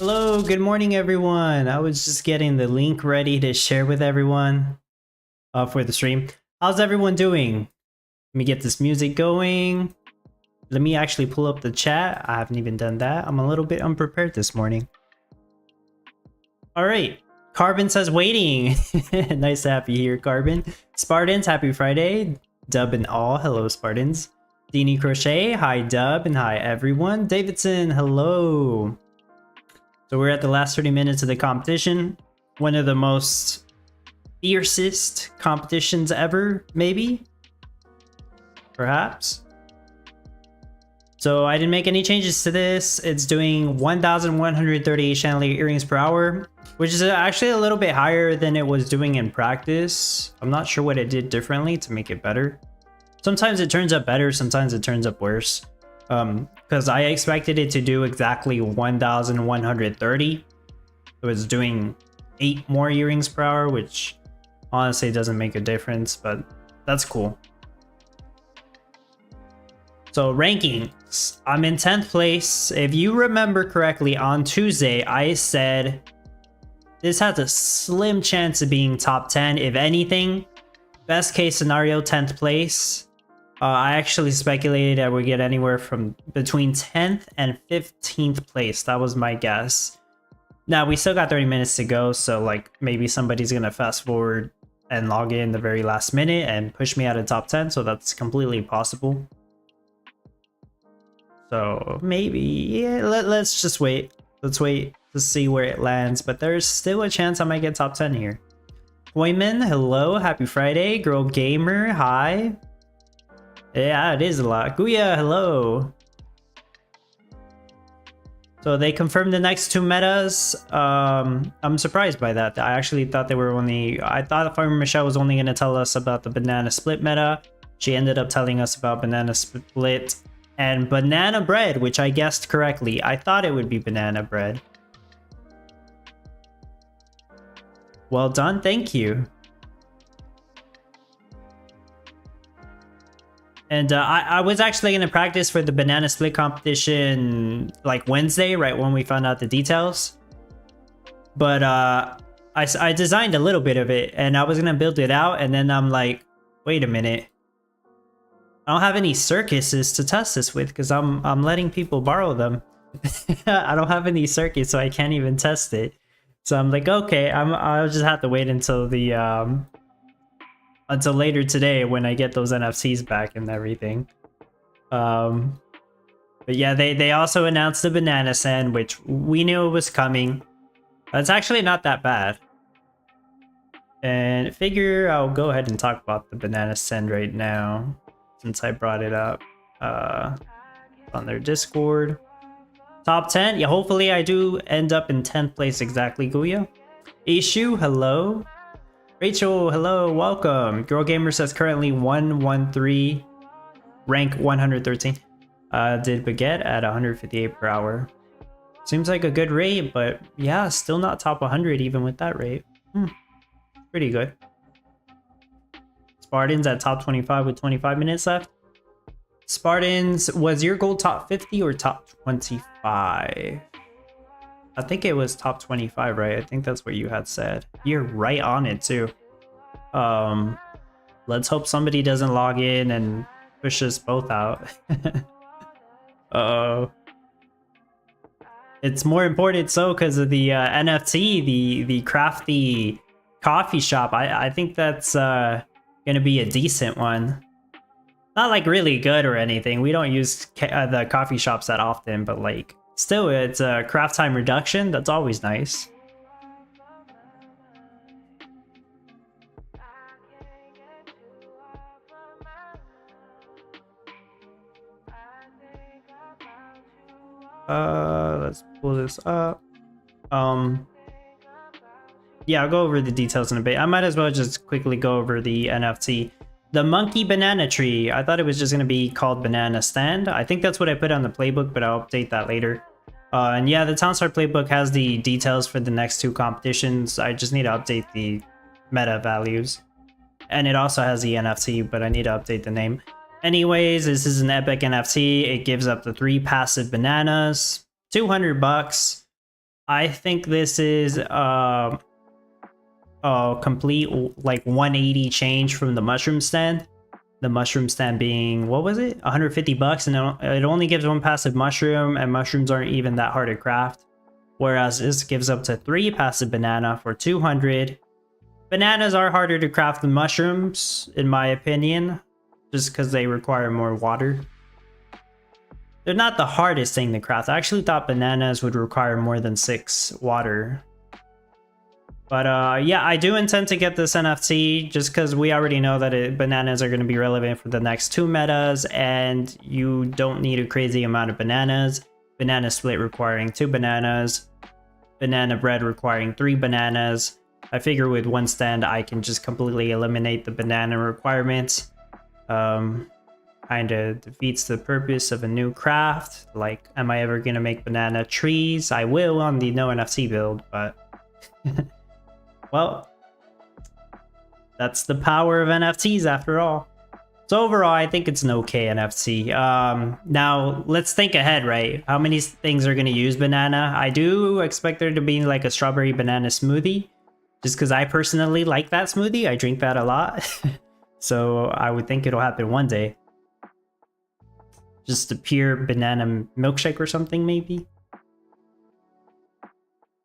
Hello, good morning everyone. I was just getting the link ready to share with everyone for the stream. How's everyone doing? Let me get this music going. Let me actually pull up the chat. I haven't even done that. I'm a little bit unprepared this morning. All right. Carbon says waiting. Nice to have you here, Carbon. Spartans, happy Friday. Dub and all, hello Spartans. Deanie Crochet, hi Dub and hi everyone. Davidson, hello. So we're at the last 30 minutes of the competition. One of the most fiercest competitions ever, maybe? Perhaps? So I didn't make any changes to this. It's doing 1,138 chandelier earrings per hour, which is actually a little bit higher than it was doing in practice. I'm not sure what it did differently to make it better. Sometimes it turns up better, sometimes it turns up worse. Because I expected it to do exactly 1,130. So it's doing 8 more earrings per hour, which honestly doesn't make a difference, but that's cool. So rankings, I'm in 10th place. If you remember correctly, on Tuesday, I said this has a slim chance of being top 10. If anything, best case scenario, 10th place. I actually speculated I would get anywhere from between 10th and 15th place. That was my guess. Now, we still got 30 minutes to go, so like maybe somebody's going to fast forward and log in the very last minute and push me out of top 10, so that's completely possible. So maybe, yeah, let's just wait. Let's wait to see where it lands, but there's still a chance I might get top 10 here. Hoyman, hello, happy Friday. Girl Gamer, hi. Yeah, it is a lot. Guya, hello. So they confirmed the next 2 metas. I'm surprised by that. I actually thought they were only... I thought Farmer Michelle was only going to tell us about the banana split meta. She ended up telling us about banana split and banana bread, which I guessed correctly. I thought it would be banana bread. Well done, thank you. And I was actually going to practice for the banana split competition like Wednesday, right when we found out the details. But I designed a little bit of it and I was going to build it out. And then I'm like, wait a minute. I don't have any circuses to test this with because I'm letting people borrow them. I don't have any circuits, so I can't even test it. So I'm like, okay, I'll just have to wait until the... until later today when I get those NFTs back and everything. But yeah, they also announced the banana sand, which we knew it was coming. It's actually not that bad. And figure I'll go ahead and talk about the banana sand right now, since I brought it up on their Discord. Top 10? Yeah, hopefully I do end up in 10th place exactly, Guya. Ishu, hello. Rachel, hello, welcome. Girl Gamer says currently 113, rank 113. Did Baguette at 158 per hour. Seems like a good rate, but yeah, still not top 100 even with that rate. Pretty good. Spartans at top 25 with 25 minutes left. Spartans, was your goal top 50 or top 25? I think it was top 25, right? I think that's what you had said. You're right on it too. Let's hope somebody doesn't log in and push us both out. Uh-oh. It's more important so because of the NFT, the crafty coffee shop. I think that's gonna be a decent one. Not like really good or anything. We don't use the coffee shops that often, but like still, it's a craft time reduction. That's always nice. Let's pull this up. Yeah, I'll go over the details in a bit. I might as well just quickly go over the NFT. The monkey banana tree. I thought it was just going to be called banana stand. I think that's what I put on the playbook, but I'll update that later. And yeah, the Townstar playbook has the details for the next 2 competitions. I just need to update the meta values. And it also has the NFT, but I need to update the name. Anyways, this is an epic NFT. It gives up the 3 passive bananas, 200 bucks. I think this is a complete like 180 change from the mushroom stand. The mushroom stand being, what was it? 150 bucks, and it only gives one passive mushroom, and mushrooms aren't even that hard to craft. Whereas this gives up to 3 passive banana for 200. Bananas are harder to craft than mushrooms, in my opinion, just because they require more water. They're not the hardest thing to craft. I actually thought bananas would require more than 6 water. But yeah, I do intend to get this NFT just because we already know that bananas are going to be relevant for the next 2 metas, and you don't need a crazy amount of bananas. Banana split requiring 2 bananas. Banana bread requiring 3 bananas. I figure with one stand I can just completely eliminate the banana requirements. Kinda defeats the purpose of a new craft. Like, am I ever gonna make banana trees? I will on the no NFT build, but well, that's the power of NFTs after all. So overall, I think it's an okay NFT. Now, let's think ahead, right? How many things are going to use banana? I do expect there to be like a strawberry banana smoothie, just because I personally like that smoothie. I drink that a lot. So I would think it'll happen one day. Just a pure banana milkshake or something, maybe?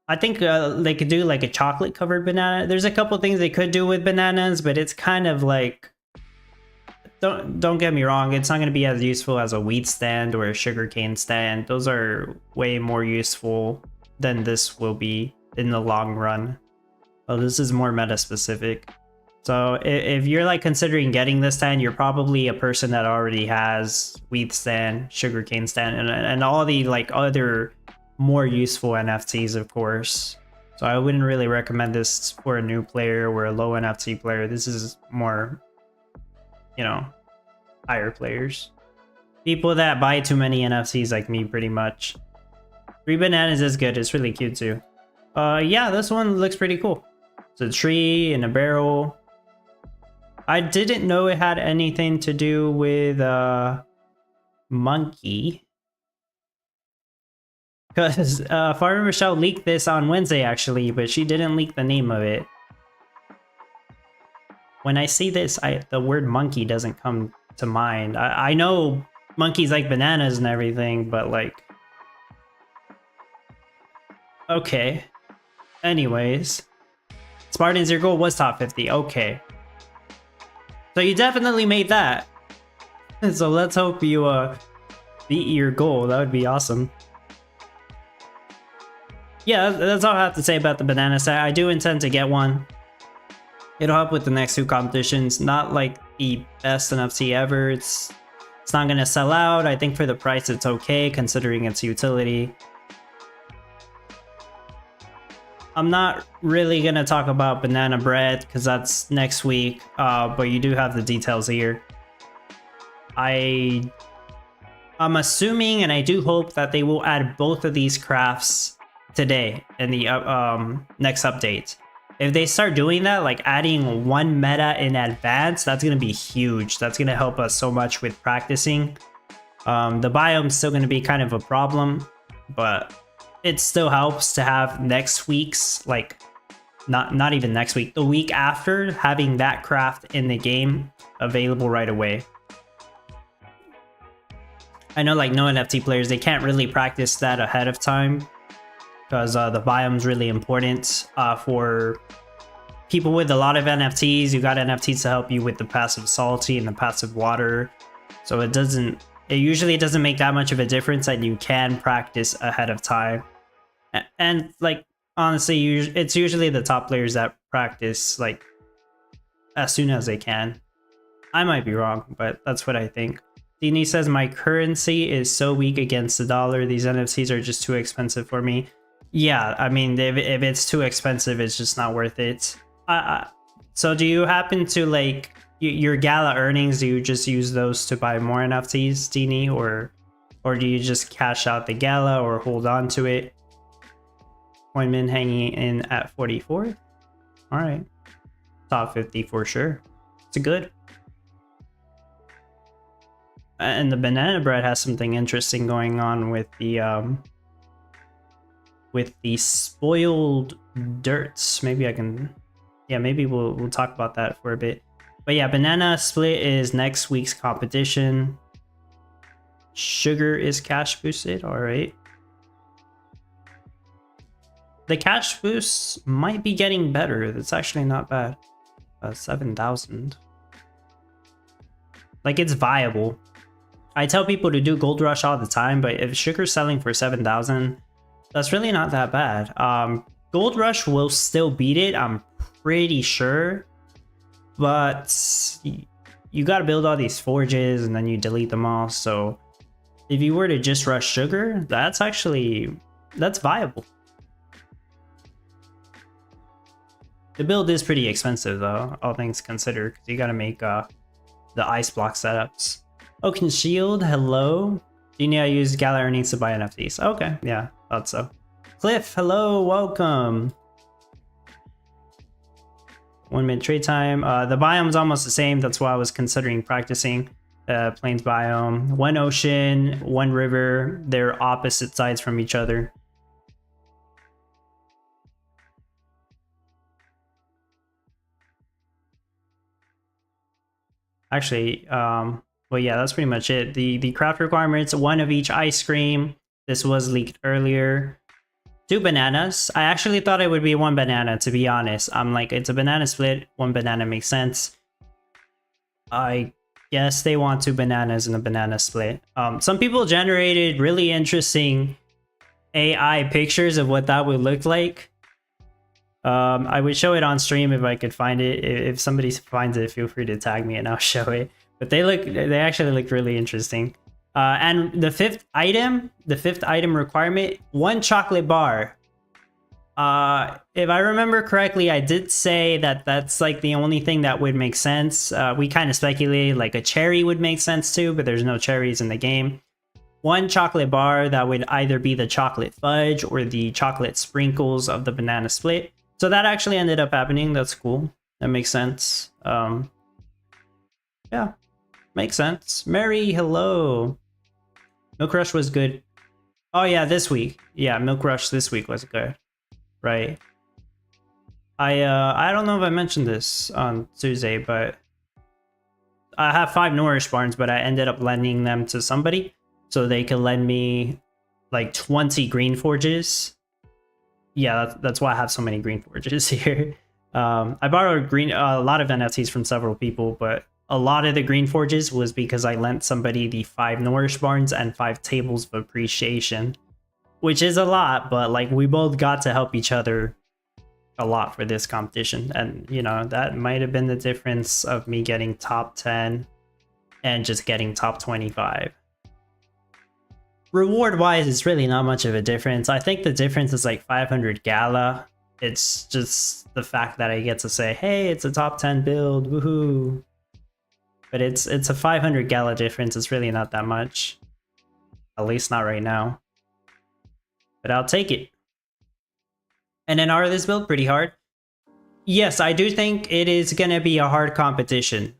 I think they could do like a chocolate covered banana. There's a couple things they could do with bananas, but it's kind of like, don't get me wrong, it's not going to be as useful as a wheat stand or a sugarcane stand. Those are way more useful than this will be in the long run. Well, this is more meta specific. So if you're like considering getting this stand, you're probably a person that already has wheat stand, sugarcane stand, and all the like other more useful NFTs, of course. So I wouldn't really recommend this for a new player or a low NFT player. This is more, you know, higher players. People that buy too many NFTs like me, pretty much. 3 bananas is good. It's really cute too. Yeah, this one looks pretty cool. It's a tree and a barrel. I didn't know it had anything to do with monkey. Because Farmer Michelle leaked this on Wednesday, actually, but she didn't leak the name of it. When I see this, the word monkey doesn't come to mind. I know monkeys like bananas and everything, but like... Okay. Anyways. Spartans, your goal was top 50. Okay. So you definitely made that. So let's hope you beat your goal. That would be awesome. Yeah, that's all I have to say about the banana set. I do intend to get one. It'll help with the next 2 competitions. Not like the best NFT ever. It's not gonna sell out. I think for the price it's okay considering its utility. I'm not really gonna talk about banana bread because that's next week, but you do have the details here. I'm assuming, and I do hope, that they will add both of these crafts today in the next update. If they start doing that, like adding 1 meta in advance, that's gonna be huge. That's gonna help us so much with practicing. The biome's still gonna be kind of a problem, but it still helps to have next week's, like, not even next week, the week after, having that craft in the game available right away. I know like no NFT players, they can't really practice that ahead of time because the biome's really important for people with a lot of NFTs. You got NFTs to help you with the passive salty and the passive water. So it usually doesn't make that much of a difference, and you can practice ahead of time. And like, honestly, it's usually the top players that practice like as soon as they can. I might be wrong, but that's what I think. Dini says, my currency is so weak against the dollar. These NFTs are just too expensive for me. Yeah, I mean, if it's too expensive, it's just not worth it. So do you happen to, like, your Gala earnings, do you just use those to buy more NFTs, Dini? Or do you just cash out the Gala or hold on to it? Appointment hanging in at 44? Alright. Top 50 for sure. It's good. And the banana bread has something interesting going on with the with the spoiled dirts. Maybe I can, yeah, maybe we'll talk about that for a bit. But yeah, banana split is next week's competition. Sugar is cash boosted. All right. The cash boosts might be getting better. That's actually not bad. 7,000. Like, it's viable. I tell people to do Gold Rush all the time, but if sugar's selling for 7,000, that's really not that bad. Gold Rush will still beat it, I'm pretty sure. But you got to build all these forges and then you delete them all. So if you were to just rush sugar, that's viable. The build is pretty expensive though, all things considered, because you got to make the ice block setups. Oaken Shield, hello. Do you need to use Gala earnings to buy NFTs? Okay, yeah, thought so. Cliff, hello, welcome. 1 minute trade time. The biome's almost the same. That's why I was considering practicing. Plains biome. One ocean, one river. They're opposite sides from each other. Actually, well, yeah, that's pretty much it. The craft requirements, one of each ice cream. This was leaked earlier. 2 bananas. I actually thought it would be 1 banana, to be honest. I'm like, it's a banana split. 1 banana makes sense. I guess they want 2 bananas in a banana split. Some people generated really interesting AI pictures of what that would look like. I would show it on stream if I could find it. If somebody finds it, feel free to tag me and I'll show it. But they actually look really interesting. And the fifth item requirement, 1 chocolate bar. If I remember correctly, I did say that that's like the only thing that would make sense. We kind of speculated like a cherry would make sense too, but there's no cherries in the game. 1 chocolate bar that would either be the chocolate fudge or the chocolate sprinkles of the banana split. So that actually ended up happening. That's cool. That makes sense. Yeah, makes sense. Mary, hello. Milk Rush was good. Oh yeah, this week. Yeah, Milk Rush this week was good. Right. I don't know if I mentioned this on Tuesday, but I have 5 Nourish Barns, but I ended up lending them to somebody so they could lend me like 20 green forges. Yeah, that's why I have so many green forges here. I borrowed a lot of NFTs from several people, but a lot of the green forges was because I lent somebody the 5 Nourish Barns and 5 Tables of Appreciation, which is a lot, but like we both got to help each other a lot for this competition. And you know, that might have been the difference of me getting top 10 and just getting top 25. Reward wise, it's really not much of a difference. I think the difference is like 500 Gala. It's just the fact that I get to say, hey, it's a top 10 build, woohoo. But it's a 500 Gala difference. It's really not that much. At least not right now. But I'll take it. And then are this build pretty hard? Yes, I do think it is gonna be a hard competition.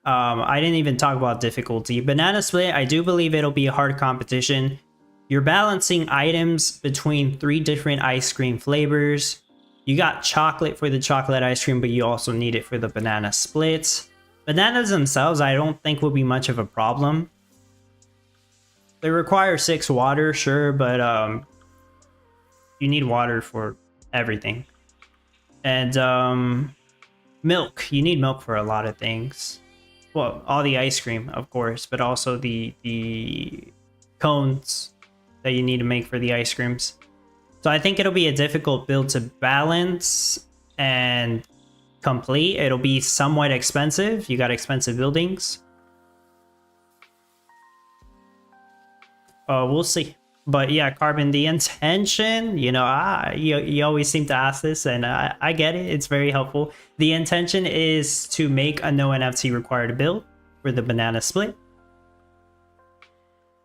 I didn't even talk about difficulty. Banana split, I do believe it'll be a hard competition. You're balancing items between 3 different ice cream flavors. You got chocolate for the chocolate ice cream, but you also need it for the banana splits. Bananas themselves, I don't think will be much of a problem. They require 6 water, sure, but you need water for everything. And milk, you need milk for a lot of things. Well, all the ice cream, of course, but also the cones that you need to make for the ice creams. So I think it'll be a difficult build to balance and complete. It'll be somewhat expensive. You got expensive buildings. We'll see. But yeah, Carbon, the intention, you know, you always seem to ask this, and I get it. It's very helpful. The intention is to make a no NFT required build for the banana split.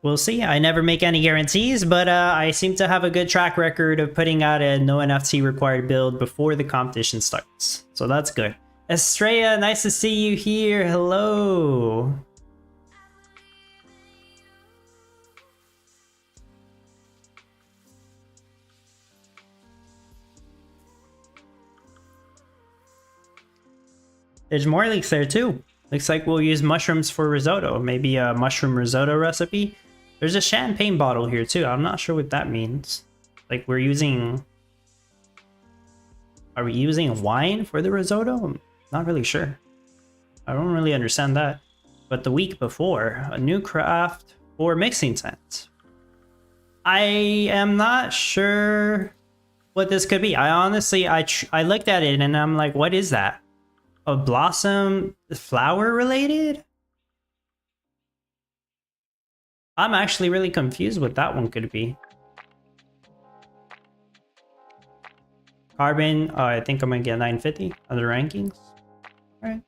We'll see. I never make any guarantees, but I seem to have a good track record of putting out a no NFT required build before the competition starts. So that's good. Estrella, nice to see you here. Hello. There's more leaks there too. Looks like we'll use mushrooms for risotto. Maybe a mushroom risotto recipe. There's a champagne bottle here too. I'm not sure what that means. Like we're using... Are we using wine for the risotto? I'm not really sure. I don't really understand that. But the week before, a new craft for mixing tent. I am not sure what this could be. I honestly, I looked at it and I'm like, what is that? A blossom flower related? I'm actually really confused what that one could be. Carbon, I think I'm gonna get 950 on the rankings. Alright.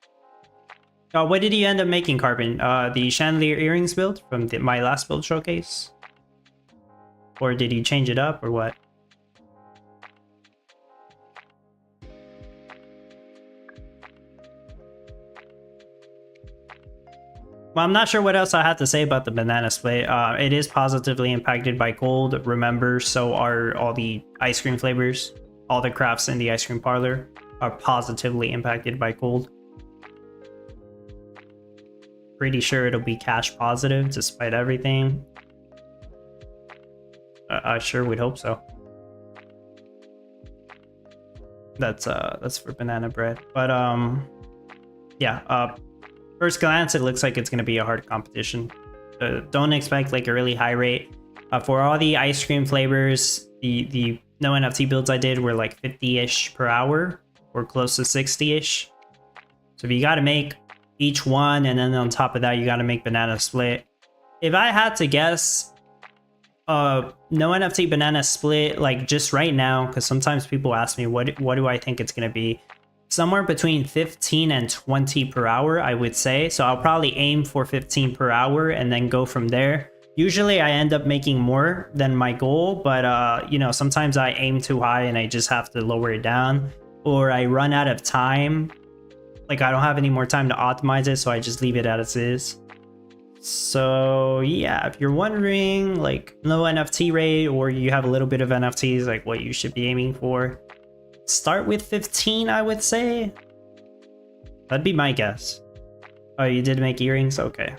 What did you end up making, Carbon? The chandelier earrings build from my last build showcase? Or did you change it up or what? Well, I'm not sure what else I have to say about the banana split. It is positively impacted by cold. Remember, so are all the ice cream flavors. All the crafts in the ice cream parlor are positively impacted by cold. Pretty sure it'll be cash positive despite everything. I sure would hope so. That's for banana bread. But yeah, first glance it looks like it's gonna be a hard competition. Don't expect like a really high rate. For all the ice cream flavors, the no NFT builds I did were like 50-ish per hour or close to 60-ish. So if you gotta make each one, and then on top of that you gotta make banana split. If I had to guess, no NFT banana split, like just right now, because sometimes people ask me what do I think it's gonna be, somewhere between 15 and 20 per hour, I would say. So I'll probably aim for 15 per hour and then go from there. Usually I end up making more than my goal, but you know, sometimes I aim too high and I just have to lower it down, or I run out of time. Like I don't have any more time to optimize it, so I just leave it as is. So yeah, if you're wondering like low NFT rate or you have a little bit of NFTs, like what you should be aiming for, start with 15, I would say. That'd be my guess. Oh, you did make earrings? Okay.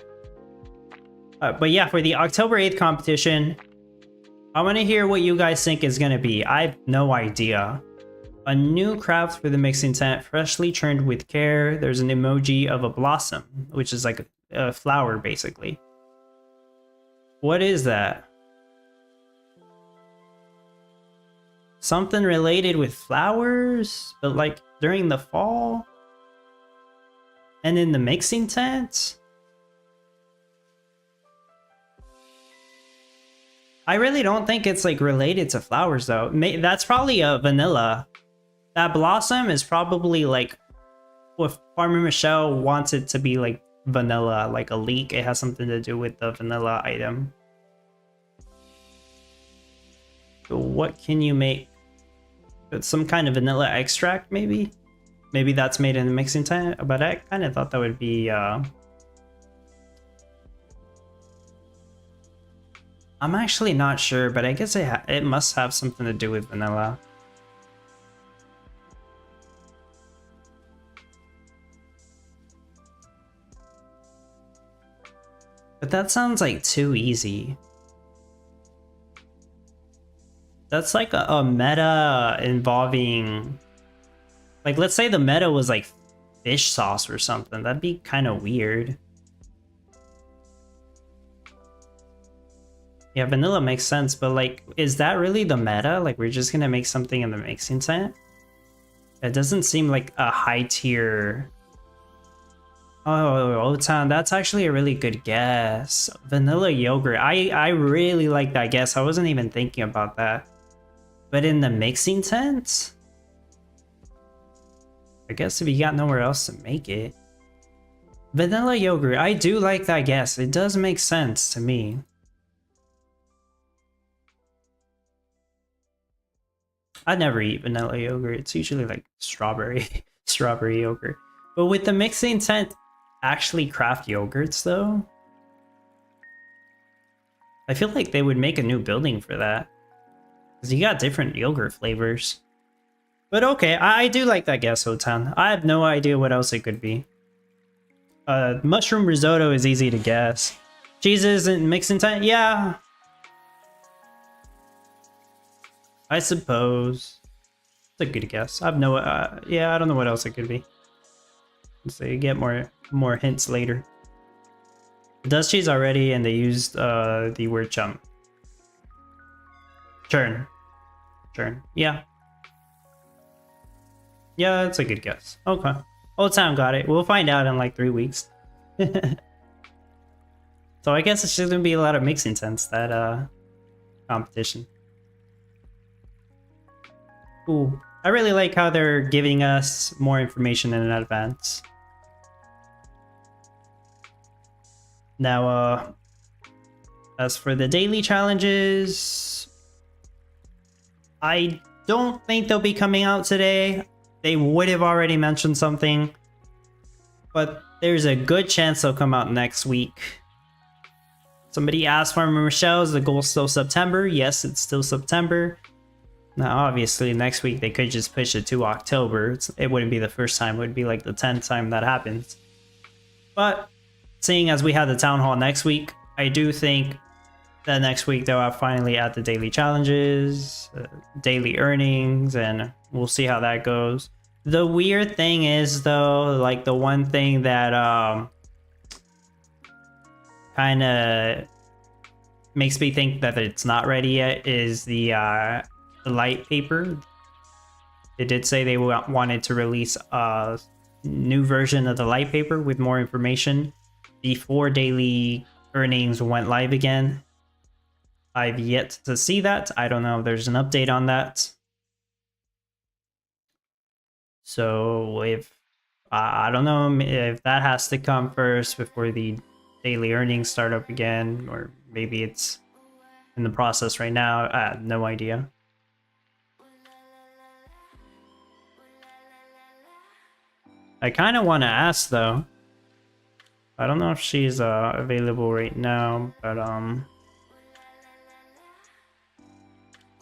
But yeah, for the October 8th competition, I want to hear what you guys think is going to be. I have no idea. A new craft for the mixing tent, freshly turned with care. There's an emoji of a blossom, which is like a flower, basically. What is that? Something related with flowers, but like during the fall? And in the mixing tent? I really don't think it's like related to flowers though. That's probably a vanilla. That blossom is probably like, if Farmer Michelle wants it to be like vanilla, like a leak, it has something to do with the vanilla item. So what can you make? It's some kind of vanilla extract, maybe? Maybe that's made in the mixing tent, but I kind of thought that would be I'm actually not sure, but I guess it must have something to do with vanilla. But that sounds like too easy. That's like a meta involving... Like, let's say the meta was like fish sauce or something. That'd be kind of weird. Yeah, vanilla makes sense, but like, is that really the meta? Like, we're just gonna make something in the mixing tent? It doesn't seem like a high tier... Oh, O-Town, that's actually a really good guess. Vanilla yogurt. I really like that guess. I wasn't even thinking about that. But in the mixing tent? I guess if you got nowhere else to make it. Vanilla yogurt. I do like that guess. It does make sense to me. I never eat vanilla yogurt. It's usually like strawberry yogurt. But with the mixing tent, actually craft yogurts though? I feel like they would make a new building for that. Because you got different yogurt flavors. But okay, I do like that Gesso town. I have no idea what else it could be. Mushroom risotto is easy to guess. Cheeses and mixing time? Yeah. I suppose. It's a good guess. I have no, yeah, I don't know what else it could be. Let's see, get more hints later. It does cheese already, and they used the word chum. Churn. Yeah. Yeah, that's a good guess. Okay. Old Town got it. We'll find out in like 3 weeks. So I guess it's just gonna be a lot of mixing sense, that competition. Ooh. I really like how they're giving us more information in advance. Now, as for the daily challenges, I don't think they'll be coming out today. They would have already mentioned something, but there's a good chance they'll come out next week. Somebody asked Farmer Michelle, is the goal still September? Yes, it's still September. Now, obviously, next week they could just push it to October. It wouldn't be the first time. It would be like the 10th time that happens. But seeing as we have the town hall next week, I do think that next week they'll finally add the daily challenges, daily earnings, and we'll see how that goes. The weird thing is, though, like the one thing that kind of makes me think that it's not ready yet is the light paper. They did say they wanted to release a new version of the light paper with more information before daily earnings went live again. I've yet to see that. I don't know if there's an update on that. So if I don't know if that has to come first before the daily earnings start up again, or maybe it's in the process right now. I have no idea. I kind of want to ask though. I don't know if she's available right now, but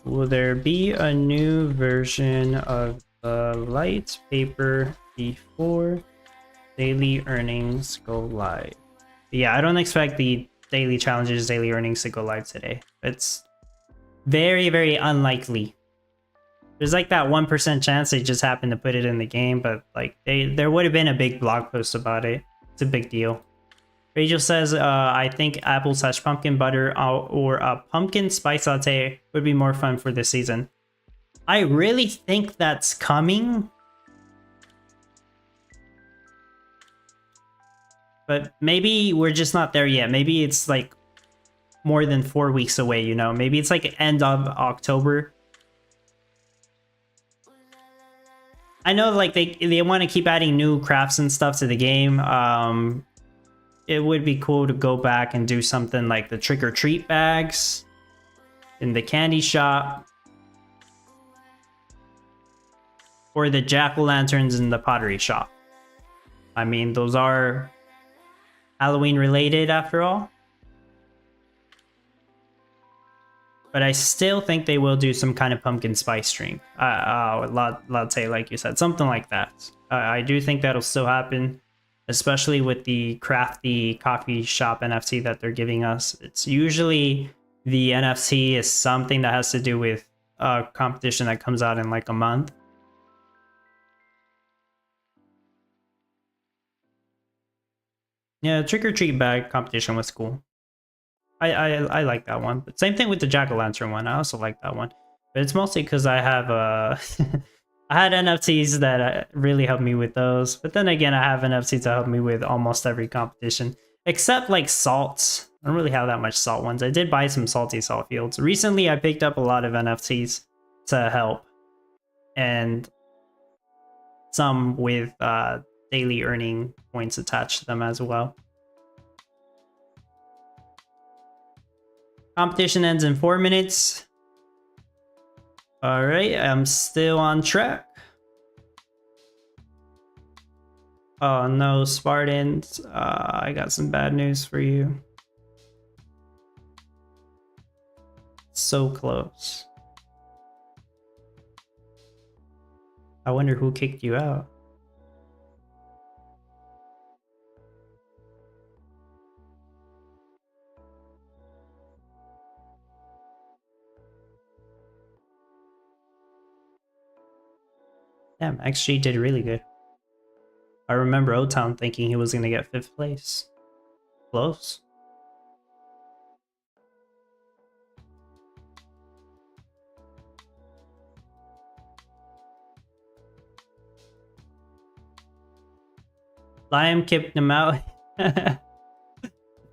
will there be a new version of the light paper before daily earnings go live? Yeah, I don't expect the daily challenges, daily earnings to go live today. It's very, very unlikely. There's like that 1% chance they just happen to put it in the game, but like there would have been a big blog post about it. It's a big deal. Rachel says, I think apple/pumpkin butter or a pumpkin spice latte would be more fun for this season. I really think that's coming. But maybe we're just not there yet. Maybe it's like more than 4 weeks away, you know? Maybe it's like end of October. I know like they want to keep adding new crafts and stuff to the game. It would be cool to go back and do something like the trick-or-treat bags in the candy shop, or the jack-o'-lanterns in the pottery shop. I mean, those are Halloween related after all. But I still think they will do some kind of pumpkin spice drink. Latte, like you said, something like that. I do think that'll still happen, especially with the crafty coffee shop NFT that they're giving us. It's usually the NFT is something that has to do with a competition that comes out in like a month. Yeah, trick-or-treat bag competition was cool. I like that one. But same thing with the jack-o'-lantern one. I also like that one. But it's mostly because I have I had NFTs that really helped me with those. But then again, I have NFTs that help me with almost every competition. Except like salts. I don't really have that much salt ones. I did buy some salty salt fields. Recently, I picked up a lot of NFTs to help. And some with daily earning points attached to them as well. Competition ends in 4 minutes. All right, I'm still on track. Oh no, Spartans. I got some bad news for you. So close. I wonder who kicked you out. Damn, XG did really good. I remember O-Town thinking he was gonna get 5th place. Close. Liam kicked him out.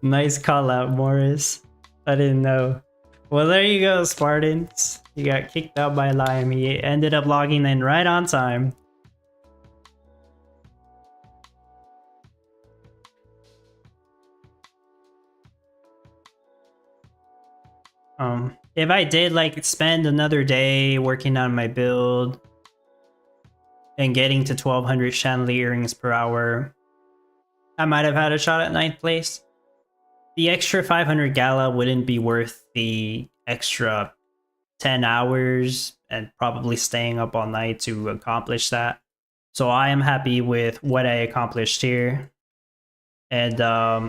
Nice call out, Morris. I didn't know. Well, there you go, Spartans. You got kicked out by Liam. He ended up logging in right on time. If I did like spend another day working on my build and getting to 1200 chandelier earrings per hour, I might have had a shot at 9th place. The extra 500 Gala wouldn't be worth the extra 10 hours and probably staying up all night to accomplish that. So I am happy with what I accomplished here. And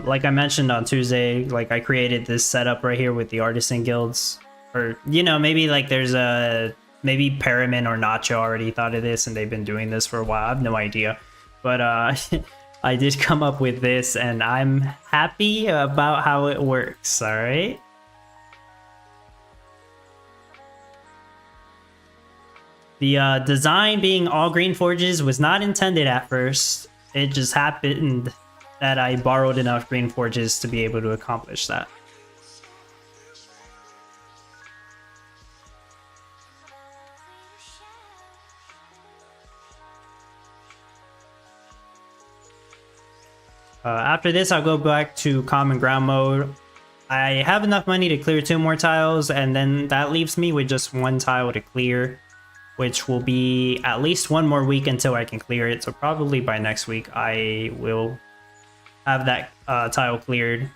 like I mentioned on Tuesday, like I created this setup right here with the artisan guilds. Or, you know, maybe like there's a... Maybe Paramin or Nacho already thought of this and they've been doing this for a while. I have no idea. But I did come up with this and I'm happy about how it works, alright? The design being all green forges was not intended at first. It just happened that I borrowed enough green forges to be able to accomplish that. After this, I'll go back to common ground mode. I have enough money to clear 2 more tiles, and then that leaves me with just 1 tile to clear, which will be at least 1 more week until I can clear it. So probably by next week, I will have that tile cleared.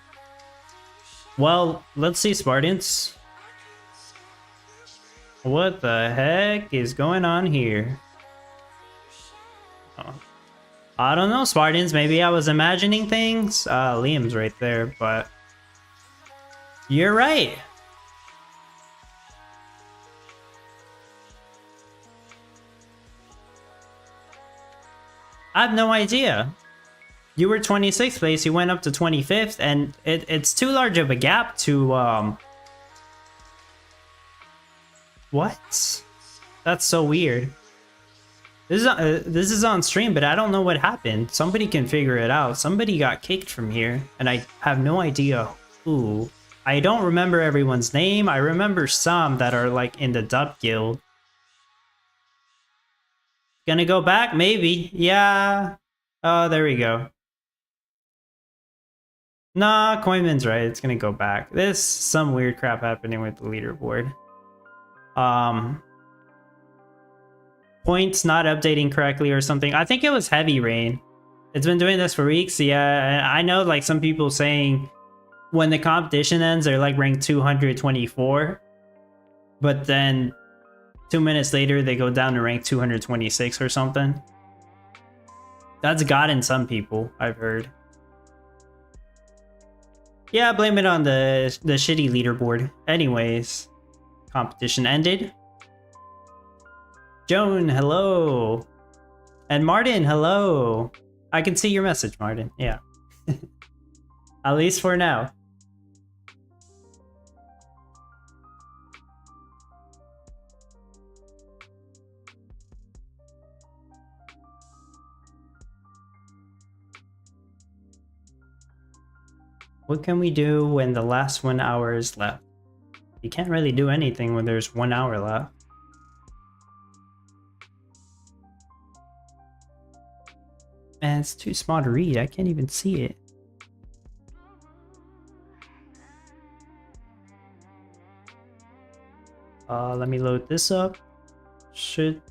Well, let's see, Spartans. What the heck is going on here? Oh. I don't know, Spartans. Maybe I was imagining things. Liam's right there, but you're right. I have no idea. You were 26th place, you went up to 25th, and it's too large of a gap to, What? That's so weird. This is on stream, but I don't know what happened. Somebody can figure it out. Somebody got kicked from here, and I have no idea who. I don't remember everyone's name. I remember some that are like in the dub guild. Gonna go back? Maybe. Yeah. Oh, there we go. Nah, Coinman's right. It's gonna go back. There's some weird crap happening with the leaderboard. Points not updating correctly or something. I think it was Heavy Rain. It's been doing this for weeks. Yeah, I know like some people saying when the competition ends, they're like ranked 224. But then 2 minutes later, they go down to rank 226 or something. That's gotten some people, I've heard. Yeah, blame it on the shitty leaderboard. Anyways, competition ended. Joan, hello. And Martin, hello. I can see your message, Martin. Yeah. At least for now. What can we do when the last 1 hour is left? You can't really do anything when there's 1 hour left. Man, it's too small to read. I can't even see it. Let me load this up. Shouldn't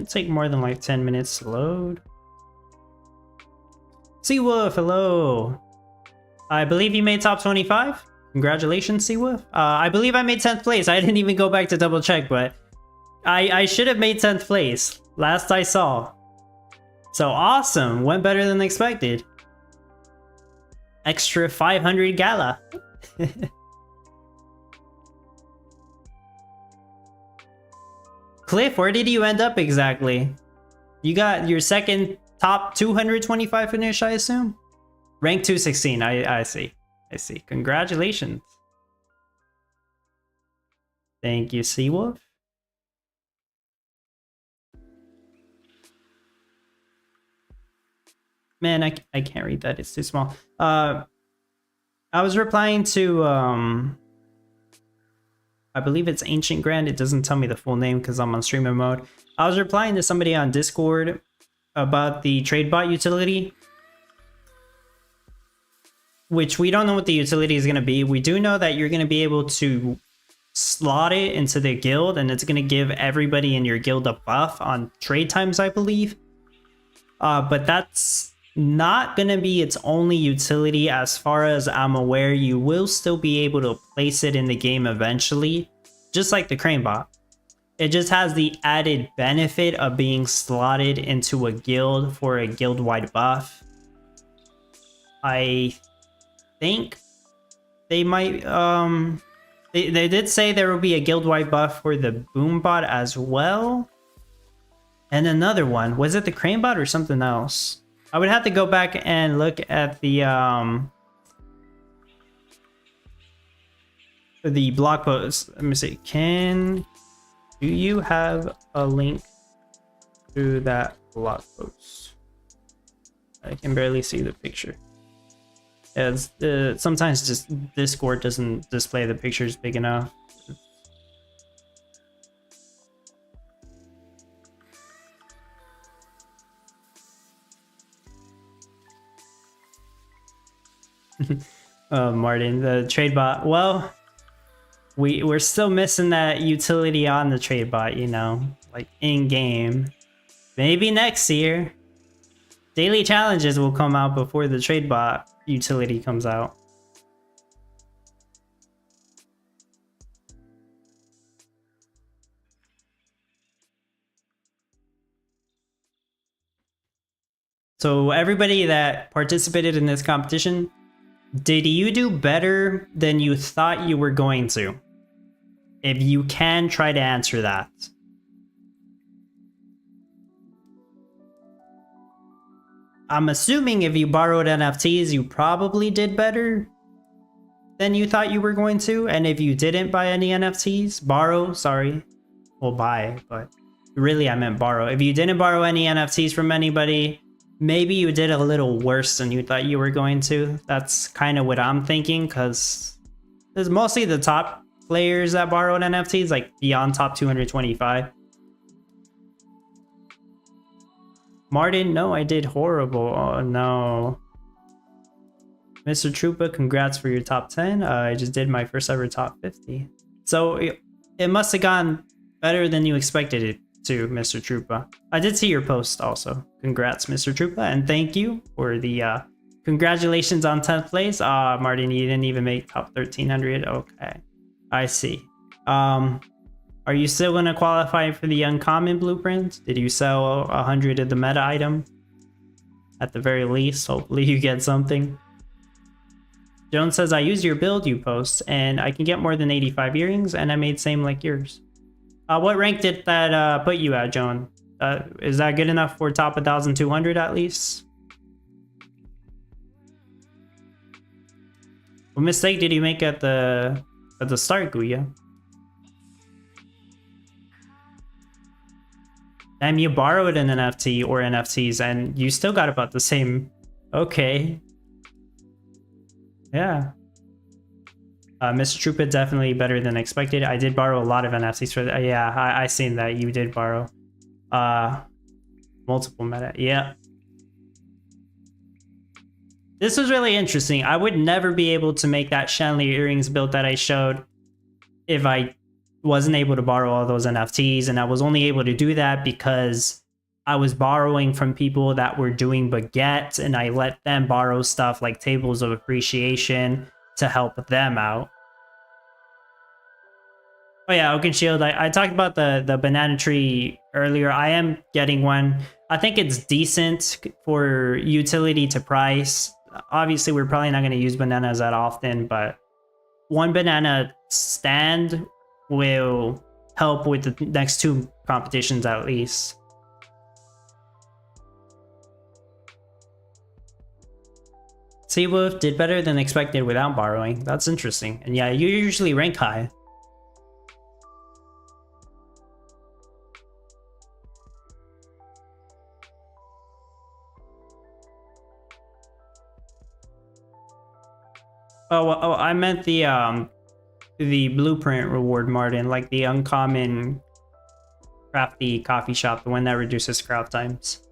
take more than like 10 minutes to load. Seawolf, hello. I believe you made top 25. Congratulations, Seawolf. I believe I made 10th place. I didn't even go back to double check, but I should have made 10th place. Last I saw. So awesome. Went better than expected. Extra 500 Gala. Cliff, where did you end up exactly? You got your second top 225 finish, I assume? Rank 216, I see. I see. Congratulations. Thank you, Seawolf. Man, I can't read that. It's too small. I was replying to, I believe it's Ancient Grand. It doesn't tell me the full name because I'm on streamer mode. I was replying to somebody on Discord about the TradeBot utility, which we don't know what the utility is going to be. We do know that you're going to be able to slot it into the guild, and it's going to give everybody in your guild a buff on trade times, I believe. But that's not going to be its only utility. As far as I'm aware, you will still be able to place it in the game eventually, just like the Crane Bot. It just has the added benefit of being slotted into a guild for a guild-wide buff. I think they might, they did say there will be a guild-wide buff for the Boom Bot as well. And another one, was it the Crane Bot or something else? I would have to go back and look at the blog post. Let me see. Do you have a link to that blog post? I can barely see the picture. As sometimes just Discord doesn't display the pictures big enough. Oh, Martin, the trade bot. Well, we're still missing that utility on the trade bot, you know, like in game. Maybe next year. Daily challenges will come out before the trade bot utility comes out. So everybody that participated in this competition, did you do better than you thought you were going to? If you can, try to answer that. I'm assuming if you borrowed NFTs, you probably did better than you thought you were going to. And if you didn't buy any NFTs, well, buy, but really I meant borrow. If you didn't borrow any NFTs from anybody, maybe you did a little worse than you thought you were going to. That's kind of what I'm thinking, because there's mostly the top players that borrowed NFTs, like beyond top 225. Martin, no, I did horrible. Oh no. Mr. Troopa, congrats for your top 10. I just did my first ever top 50. So it must have gone better than you expected it to, Mr. Troopa. I did see your post also. Congrats, Mr. Troopa, and thank you for the congratulations on 10th place. Martin, you didn't even make top 1300. Okay, I see. Are you still going to qualify for the uncommon blueprint? Did you sell 100 of the meta item? At the very least, hopefully you get something. Jones says, I use your build you post, and I can get more than 85 earrings, and I made same like yours. What rank did that put you at, Joan? Is that good enough for top 1,200 at least? What mistake did you make at the start, Guya? Damn, you borrowed an NFT or NFTs and you still got about the same. Okay. Yeah. Mr. Troopa, definitely better than expected. I did borrow a lot of NFTs for that. Yeah, I seen that you did borrow multiple meta. Yeah. This was really interesting. I would never be able to make that chandelier earrings build that I showed if I wasn't able to borrow all those NFTs, and I was only able to do that because I was borrowing from people that were doing baguettes, and I let them borrow stuff like tables of appreciation to help them out. Oh yeah, Oaken Shield. I talked about the banana tree earlier. I am getting one. I think it's decent for utility to price. Obviously, we're probably not going to use bananas that often, but one banana stand will help with the next two competitions at least. Seawolf did better than expected without borrowing. That's interesting. And yeah, you usually rank high. Oh, I meant the blueprint reward, Martin, like the uncommon crafty coffee shop, the one that reduces craft times.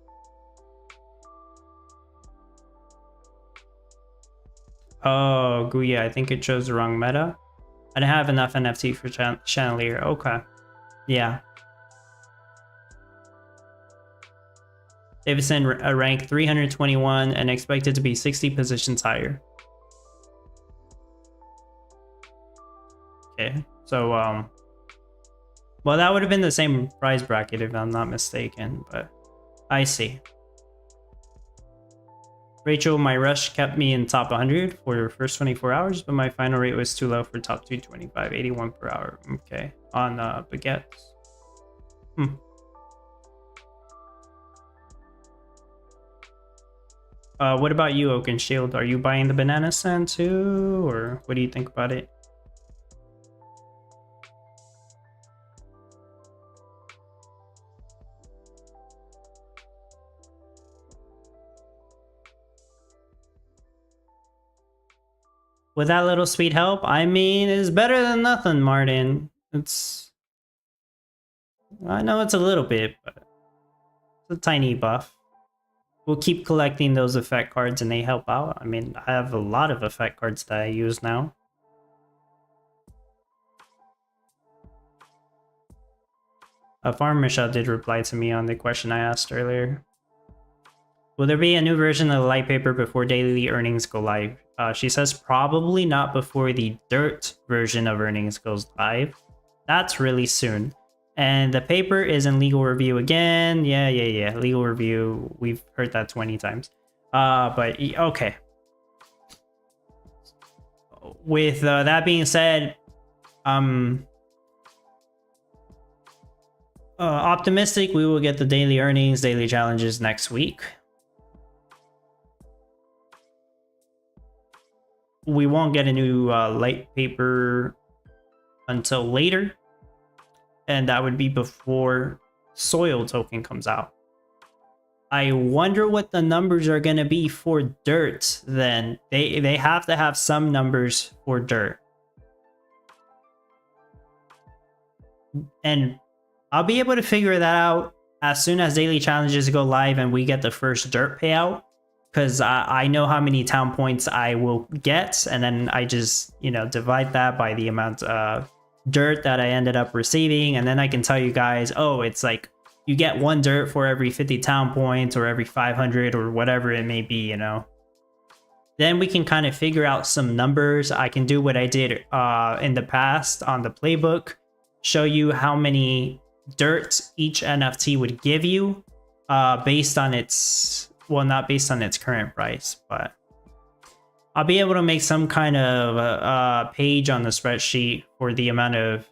Oh, Guya, I think it chose the wrong meta. I didn't have enough NFT for Chandelier. Okay. Yeah. Davidson ranked 321 and expected to be 60 positions higher. Okay, so well, that would have been the same prize bracket if I'm not mistaken, but I see. Rachel, my rush kept me in top 100 for the first 24 hours, but my final rate was too low for top 225, 81 per hour. Okay, on baguettes. What about you, Oaken Shield? Are you buying the banana stand too, or what do you think about it? With that little sweet help, I mean, it's better than nothing, Martin. It's... I know it's a little bit, but it's a tiny buff. We'll keep collecting those effect cards and they help out. I mean, I have a lot of effect cards that I use now. Farmer Shop did reply to me on the question I asked earlier. Will there be a new version of the light paper before daily earnings go live? She says probably not before the dirt version of earnings goes live. That's really soon. And the paper is in legal review again. Yeah. Legal review. We've heard that 20 times. But okay. With that being said, optimistic we will get the daily earnings, daily challenges next week. We won't get a new light paper until later, and that would be before soil token comes out. I wonder what the numbers are going to be for dirt then. They have to have some numbers for dirt. And I'll be able to figure that out as soon as daily challenges go live and we get the first dirt payout. Because I know how many town points I will get, and then I just, divide that by the amount of dirt that I ended up receiving, and then I can tell you guys, oh, it's like you get 1 dirt for every 50 town points or every 500 or whatever it may be, Then we can kind of figure out some numbers. I can do what I did in the past on the playbook, show you how many dirt each NFT would give you based on its... Well, not based on its current price, but I'll be able to make some kind of page on the spreadsheet for the amount of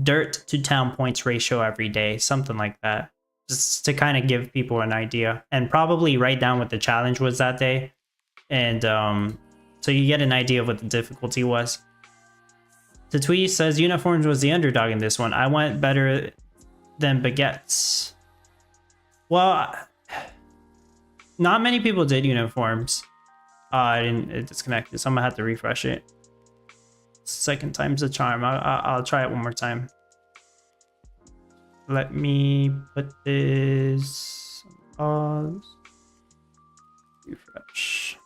dirt to town points ratio every day, something like that, just to kind of give people an idea, and probably write down what the challenge was that day, and so you get an idea of what the difficulty was. Tatui says Uniforms was the underdog in this one. I went better than Baguettes. Well, not many people did Uniforms. It disconnected, so I'm gonna have to refresh it. Second time's the charm. I'll try it one more time. Let me put this on pause. Refresh.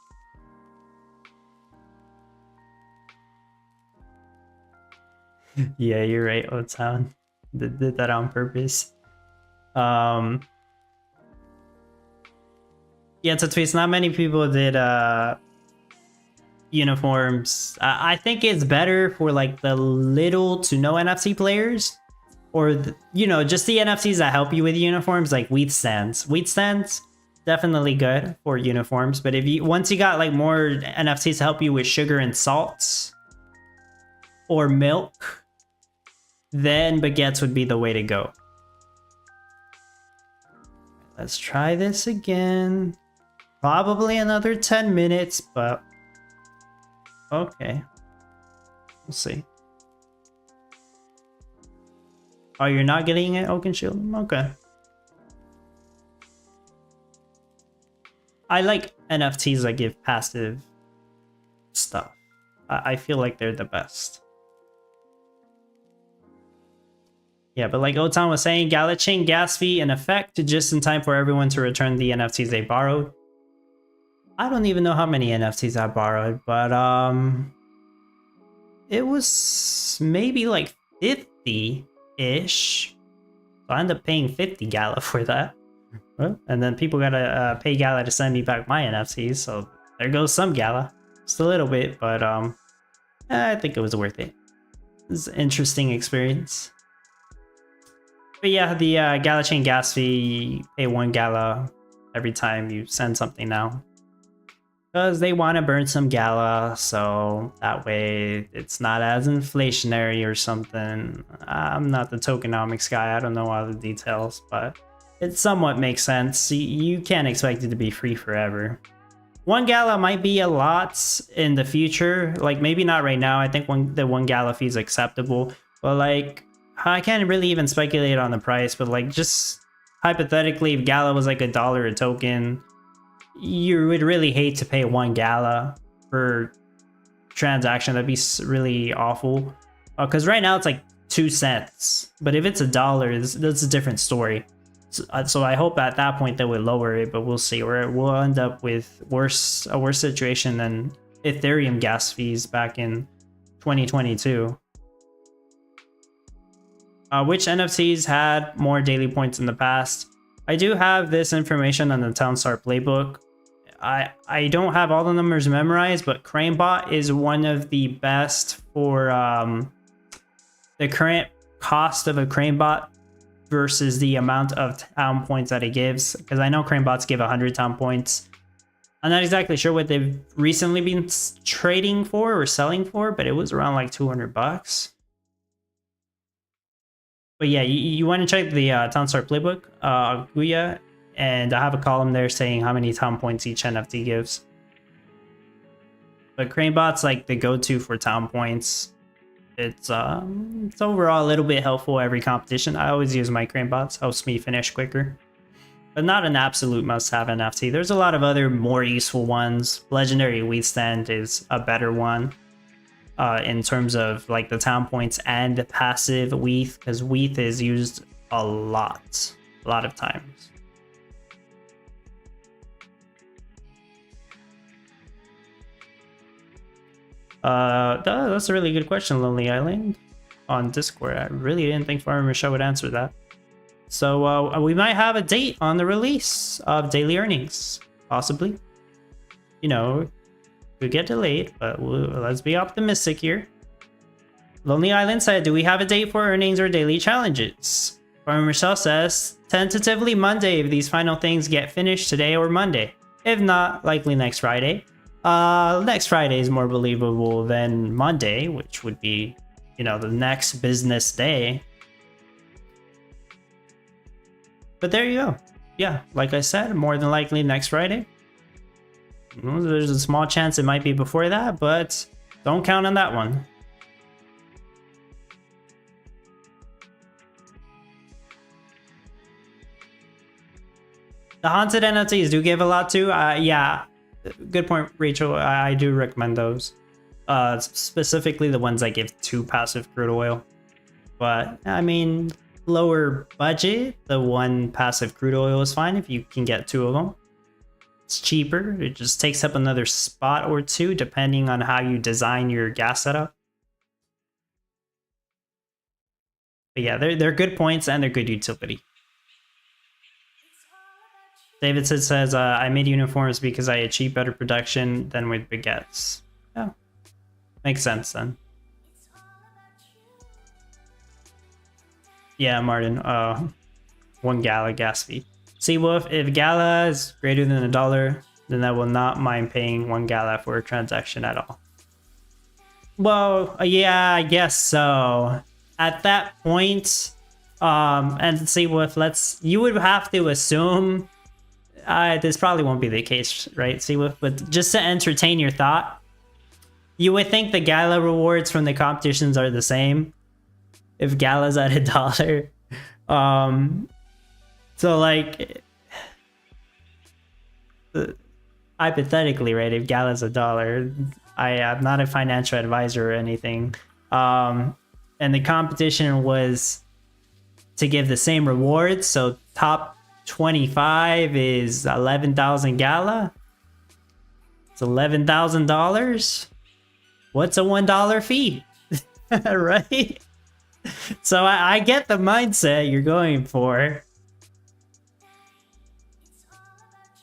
Yeah, you're right, Old Town. Did that on purpose. Yeah, Tatsuis, not many people did uniforms. I think it's better for like the little to no NFC players, or just the NFTs that help you with uniforms, like wheat stands. Wheat stands definitely good for uniforms, but if you once you got like more NFTs to help you with sugar and salts or milk, then baguettes would be the way to go. Let's try this again. Probably another 10 minutes, but okay. We'll see. Oh, you're not getting it, Oaken Shield? Okay. I like NFTs that give passive stuff. I feel like they're the best. Yeah, but like Otan was saying, Gala chain gas fee in effect just in time for everyone to return the NFTs they borrowed. I don't even know how many NFTs I borrowed, but it was maybe like 50-ish. So I ended up paying 50 Gala for that. And then people gotta pay Gala to send me back my NFTs, so there goes some Gala. Just a little bit, but I think it was worth it. It was an interesting experience. But yeah, the Gala chain gas fee, you pay 1 Gala every time you send something now. Because they want to burn some Gala, so that way it's not as inflationary or something. I'm not the tokenomics guy, I don't know all the details, but it somewhat makes sense. You can't expect it to be free forever. 1 Gala might be a lot in the future, like maybe not right now. I think the 1 Gala fee is acceptable, but like I can't really even speculate on the price, but like just hypothetically, if Gala was like $1 a token, you would really hate to pay 1 Gala per transaction. That'd be really awful. Because right now it's like 2 cents, but if it's $1, that's a different story. So I hope at that point they would lower it, but we'll see. We'll end up with a worse situation than Ethereum gas fees back in 2022. Which NFTs had more daily points in the past? I do have this information on the Townstar playbook. I don't have all the numbers memorized, but CraneBot is one of the best for the current cost of a CraneBot versus the amount of town points that it gives. Because I know CraneBots give 100 town points. I'm not exactly sure what they've recently been trading for or selling for, but it was around like 200 bucks. But yeah, you want to check the Townstar playbook, Guya, and I have a column there saying how many town points each NFT gives. But CraneBot's like the go-to for town points. It's overall a little bit helpful every competition. I always use my CraneBots, helps me finish quicker. But not an absolute must-have NFT. There's a lot of other more useful ones. Legendary Wheat Stand is a better one. In terms of like the town points and the passive wheat, because wheat is used a lot of times. That's a really good question, Lonely Island, on Discord. I really didn't think Farmer Michelle would answer that. So we might have a date on the release of daily earnings, possibly. You know, could get delayed, but let's be optimistic here. Lonely Island said, do we have a date for earnings or daily challenges? Farmer Michelle says, tentatively Monday if these final things get finished today or Monday. If not, likely next Friday. Next Friday is more believable than Monday, which would be, the next business day. But there you go. Yeah, like I said, more than likely next Friday. There's a small chance it might be before that, but don't count on that one. The haunted NFTs do give a lot too. Yeah, good point, Rachel. I do recommend those. Specifically the ones that give 2 passive crude oil. But I mean, lower budget, the 1 passive crude oil is fine if you can get 2 of them. It's cheaper. It just takes up another spot or 2 depending on how you design your gas setup. But yeah, they're good points and they're good utility. David says, I made uniforms because I achieve better production than with baguettes. Yeah, Makes sense then. Yeah, Martin. 1 Gala gas fee. Seawolf, if Gala is greater than $1, then I will not mind paying 1 Gala for a transaction at all. Well, yeah, I guess so. At that point, and Seawolf, you would have to assume this probably won't be the case, right, Seawolf? But just to entertain your thought, you would think the Gala rewards from the competitions are the same if Gala's at $1. So like hypothetically, right, if Gala's $1, I'm not a financial advisor or anything, and the competition was to give the same rewards, so top 25 is 11,000 Gala. It's $11,000. What's a $1 fee? Right? So I get the mindset you're going for.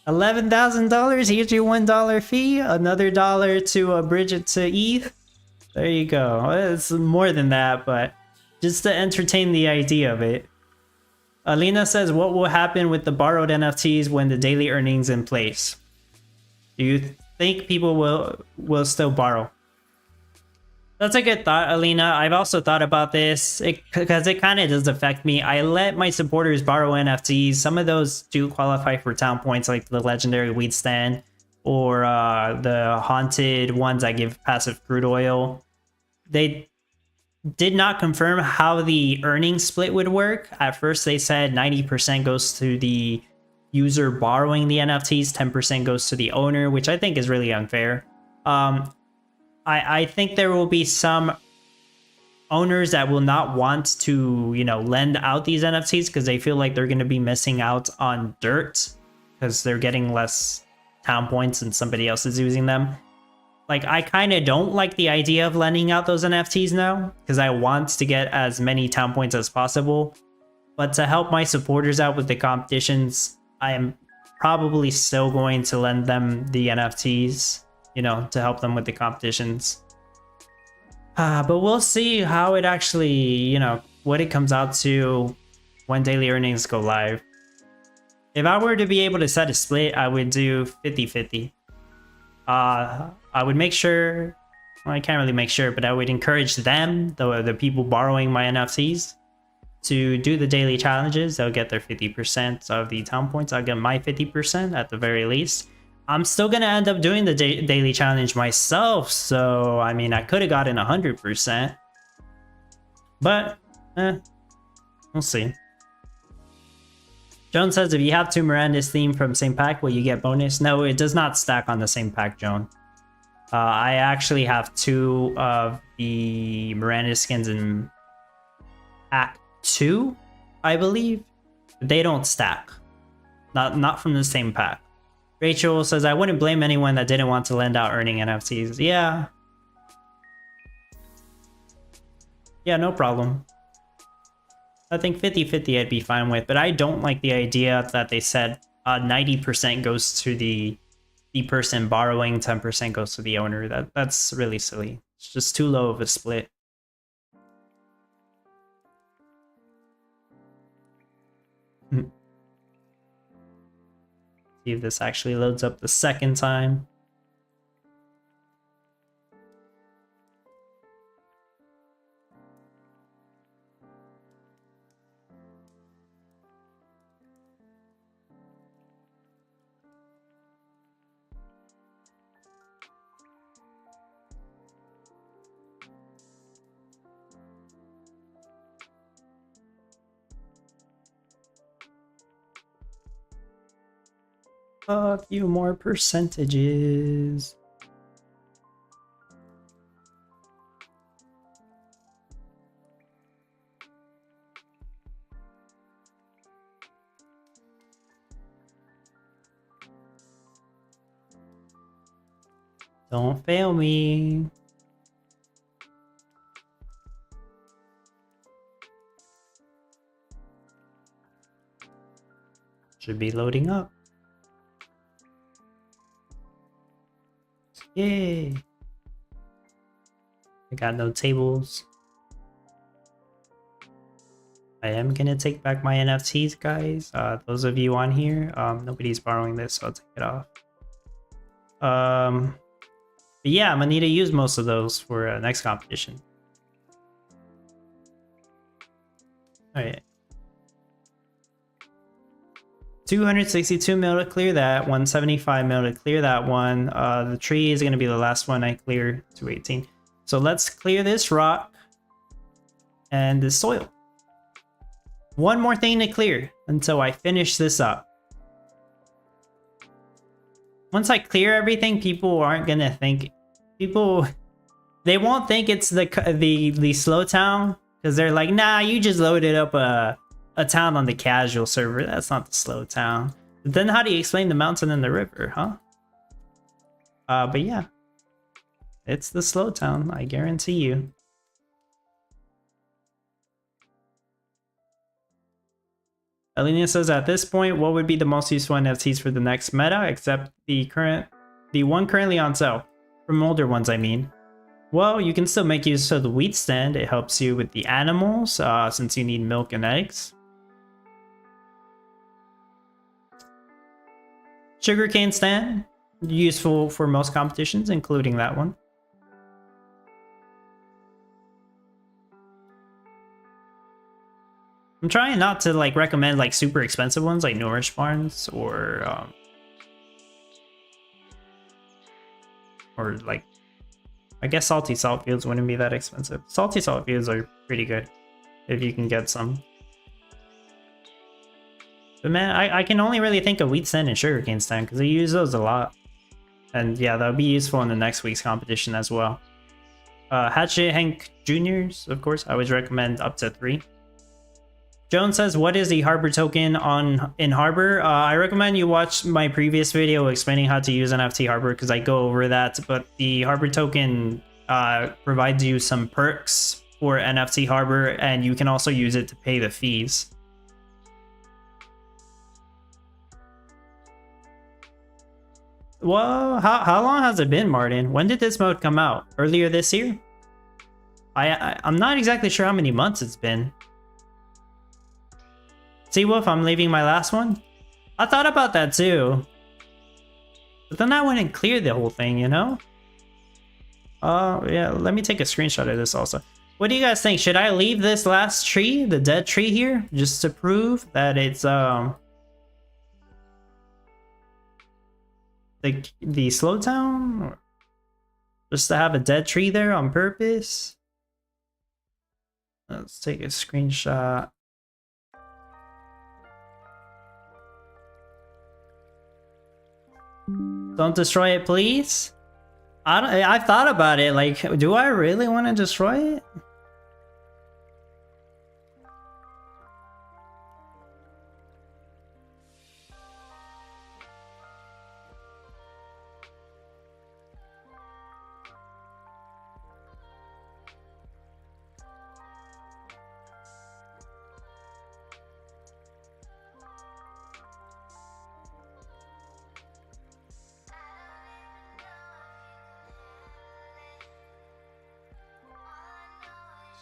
$11,000, here's your $1 fee, another dollar to bridge it to ETH. There you go. It's more than that, but just to entertain the idea of it. Alina says, what will happen with the borrowed NFTs when the daily earnings in place? Do you think people will still borrow? That's a good thought, Alina. I've also thought about this because it kind of does affect me. I let my supporters borrow NFTs. Some of those do qualify for town points, like the legendary weed stand or the haunted ones I give passive crude oil. They did not confirm how the earnings split would work. At first, they said 90% goes to the user borrowing the NFTs, 10% goes to the owner, which I think is really unfair. I think there will be some owners that will not want to, lend out these NFTs because they feel like they're going to be missing out on dirt because they're getting less town points and somebody else is using them. Like, I kind of don't like the idea of lending out those NFTs now because I want to get as many town points as possible. But to help my supporters out with the competitions, I am probably still going to lend them the NFTs, to help them with the competitions. But we'll see how it actually, what it comes out to when daily earnings go live. If I were to be able to set a split, I would do 50-50. I would make sure, well, I can't really make sure, but I would encourage them, the people borrowing my NFTs, to do the daily challenges. They'll get their 50% of the town points. I'll get my 50% at the very least. I'm still gonna end up doing the daily challenge myself, so I mean, I could have gotten 100%, but we'll see. Joan says, if you have 2 Miranda's theme from same pack, will you get bonus? No, it does not stack on the same pack, Joan. I actually have 2 of the Miranda skins in pack 2, I believe. They don't stack. Not from the same pack. Rachel says, I wouldn't blame anyone that didn't want to lend out earning NFTs. Yeah. Yeah, no problem. I think 50-50 I'd be fine with, but I don't like the idea that they said 90% goes to the person borrowing, 10% goes to the owner. That's really silly. It's just too low of a split. See if this actually loads up the second time. A few more percentages. Don't fail me. Should be loading up. Yay. I got no tables. I am gonna take back my NFTs, guys. Those of you on here, nobody's borrowing this, so I'll take it off. But yeah, I'm gonna need to use most of those for next competition. All right. 262 mil to clear that, 175 mil to clear that one. The tree is going to be the last one I clear, 218. So let's clear this rock and the soil. One more thing to clear until I finish this up. Once I clear everything, people aren't going to think... They won't think it's the slow town, because they're like, nah, you just loaded up a town on the casual server. That's not the slow town. But then how do you explain the mountain and the river, huh? But yeah. It's the slow town, I guarantee you. Alina says, at this point, what would be the most useful NFTs for the next meta, except the one currently on sale? From older ones, I mean. Well, you can still make use of the wheat stand. It helps you with the animals, since you need milk and eggs. Sugarcane stand, useful for most competitions, including that one. I'm trying not to like recommend like super expensive ones like Nourish Farms or like, I guess Salty Salt Fields wouldn't be that expensive. Salty Salt Fields are pretty good if you can get some. But man, I can only really think of Wheat Stand and Sugarcane Stand because I use those a lot. And yeah, that'll be useful in the next week's competition as well. Hatchet Hank Juniors, of course, I always recommend up to 3. Jones says, what is the Harbor token in Harbor? I recommend you watch my previous video explaining how to use NFT Harbor because I go over that. But the Harbor token provides you some perks for NFT Harbor, and you can also use it to pay the fees. Well, how long has it been, Martin? When did this mode come out? Earlier this year? I'm not exactly sure how many months it's been. Seawolf, I'm leaving my last one? I thought about that too. But then I wouldn't clear the whole thing, you know? Yeah, let me take a screenshot of this also. What do you guys think? Should I leave this last tree, the dead tree here, just to prove that it's the slow town? Or just to have a dead tree there on purpose? Let's take a screenshot. Don't destroy it, please. I've thought about it. Like, do I really want to destroy it?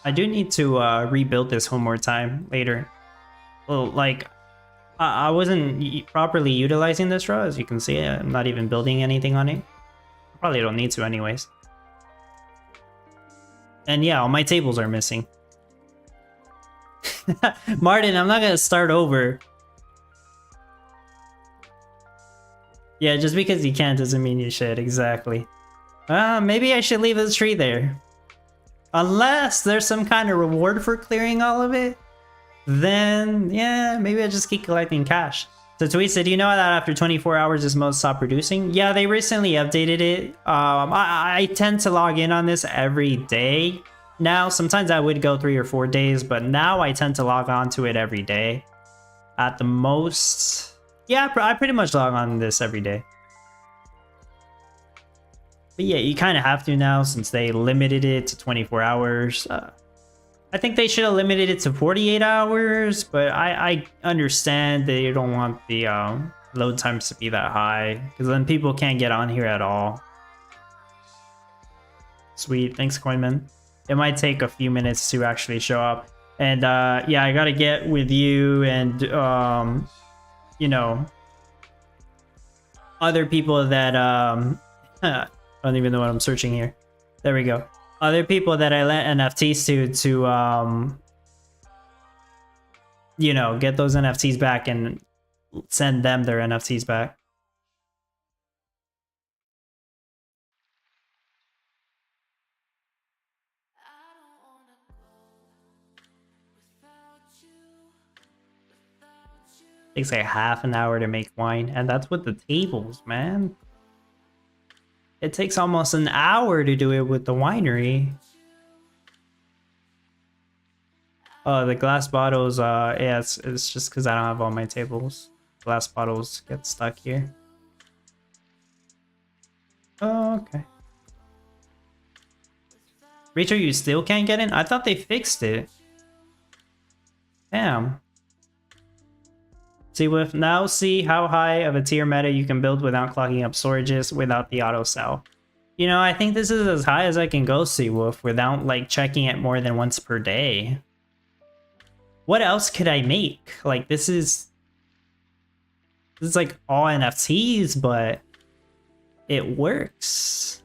I do need to rebuild this one more time later. Well, like, I wasn't properly utilizing this row, as you can see. I'm not even building anything on it. Probably don't need to anyways. And yeah, all my tables are missing. Martin, I'm not gonna start over. Yeah, just because you can't doesn't mean you should, exactly. Maybe I should leave this tree there. Unless there's some kind of reward for clearing all of it, then yeah, maybe I just keep collecting cash. So Tweet said, do you know that after 24 hours this mode stopped producing? Yeah, they recently updated it. I tend to log in on this every day now. Sometimes I would go 3 or 4 days, but now I tend to log on to it every day. At the most, yeah, I pretty much log on to this every day. But yeah, you kind of have to now since they limited it to 24 hours. I think they should have limited it to 48 hours, but I understand they don't want the load times to be that high because then people can't get on here at all. Sweet, thanks Coinman. it might take a few minutes to actually show up. And yeah, I gotta get with you and you know, other people that I don't even know what I'm searching here. There we go. Other people that I lent NFTs to you know, get those NFTs back and send them their NFTs back. Takes like half an hour to make wine, and that's with the tables, man. It takes almost an hour to do it with the winery. Oh, the glass bottles, yeah, it's just because I don't have all my tables. Glass bottles get stuck here. Oh, okay. Rachel, you still can't get in? I thought they fixed it. Damn. See, with now see how high of a tier meta you can build without clogging up storages without the auto sell. You know, I think this is as high as I can go, Seawolf, without like checking it more than once per day. What else could I make? Like this is like all NFTs, but it works.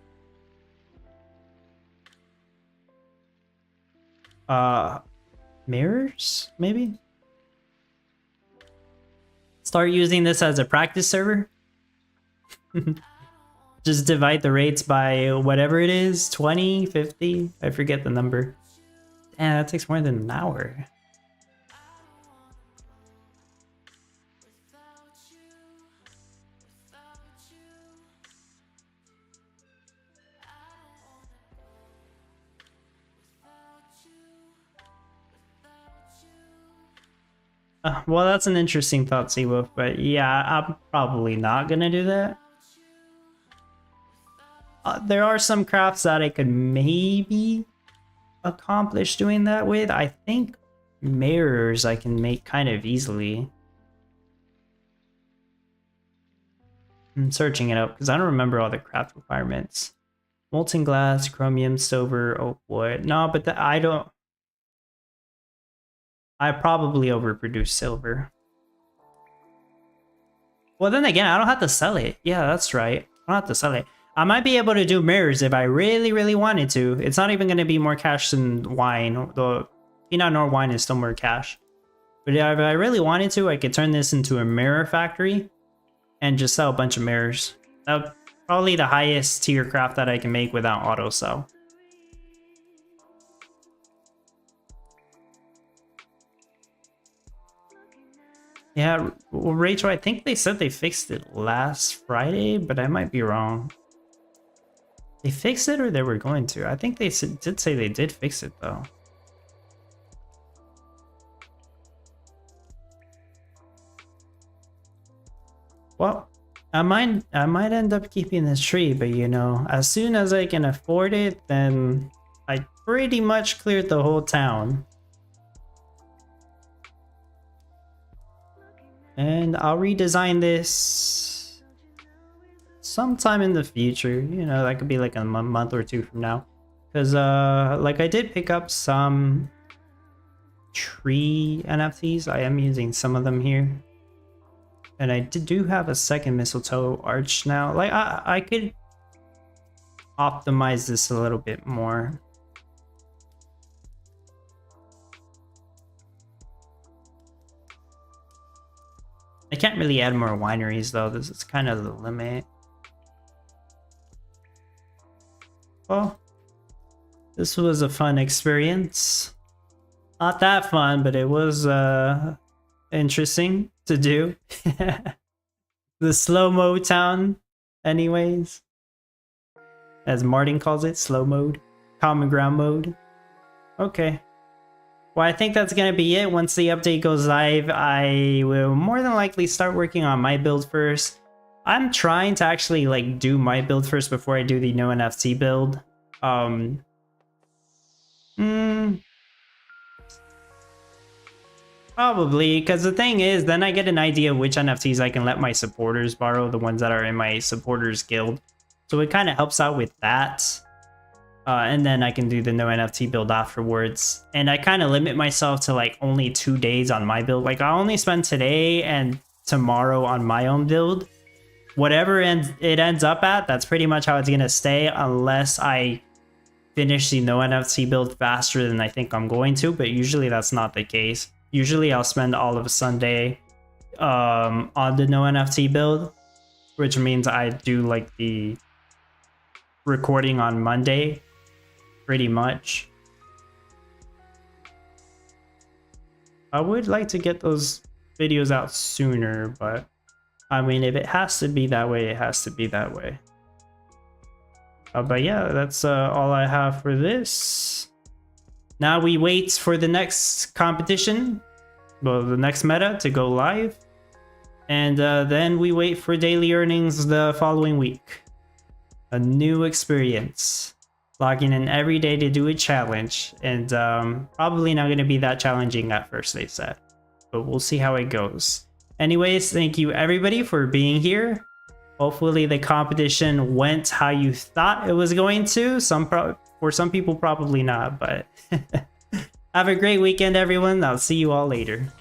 Mirrors, maybe? Start using this as a practice server. Just divide the rates by whatever it is, 20, 50, I forget the number. Damn, that takes more than an hour. Well, that's an interesting thought, Seawolf, but yeah, I'm probably not gonna do that. There are some crafts that I could maybe accomplish doing that with. I think mirrors I can make kind of easily. I'm searching it up because I don't remember all the craft requirements. Molten glass, chromium, silver, oak wood. No, but I don't... I probably overproduce silver. Well, then again, I don't have to sell it. Yeah, that's right. I don't have to sell it. I might be able to do mirrors if I really, really wanted to. It's not even going to be more cash than wine. The peanut nor wine is still more cash. But if I really wanted to, I could turn this into a mirror factory and just sell a bunch of mirrors. That's probably the highest tier craft that I can make without auto sell. Yeah, well, Rachel, I think they said they fixed it last Friday, but I might be wrong. They fixed it or they were going to? I think they did say they did fix it, though. Well, I might end up keeping this tree, but you know, as soon as I can afford it, then I pretty much cleared the whole town. And I'll redesign this sometime in the future. You know, that could be like a month or two from now. Because, like, I did pick up some tree NFTs. I am using some of them here. And I do have a second mistletoe arch now. Like, I could optimize this a little bit more. I can't really add more wineries though. This is kind of the limit. Well, this was a fun experience. Not that fun, but it was interesting to do. The slow-mo town, anyways. As Martin calls it, slow mode. Common ground mode. Okay. Well, I think that's going to be it. Once the update goes live, I will more than likely start working on my build first. I'm trying to actually like do my build first before I do the no NFT build. Probably, because the thing is, then I get an idea of which NFTs I can let my supporters borrow, the ones that are in my supporters guild. So it kind of helps out with that. And then I can do the no NFT build afterwards. And I kind of limit myself to like only 2 days on my build. Like I'll only spend today and tomorrow on my own build. Whatever it ends up at, that's pretty much how it's gonna stay unless I finish the no NFT build faster than I think I'm going to, but usually that's not the case. Usually I'll spend all of Sunday on the no NFT build, which means I do like the recording on Monday pretty much. I would like to get those videos out sooner, but I mean, if it has to be that way, it has to be that way. But yeah, that's all I have for this. Now we wait for the next competition, well, the next meta to go live. And then we wait for daily earnings the following week. A new experience. Logging in every day to do a challenge. And probably not going to be that challenging at first, they said. But we'll see how it goes. Anyways, thank you everybody for being here. Hopefully the competition went how you thought it was going to. For some people, probably not, but have a great weekend, everyone. I'll see you all later.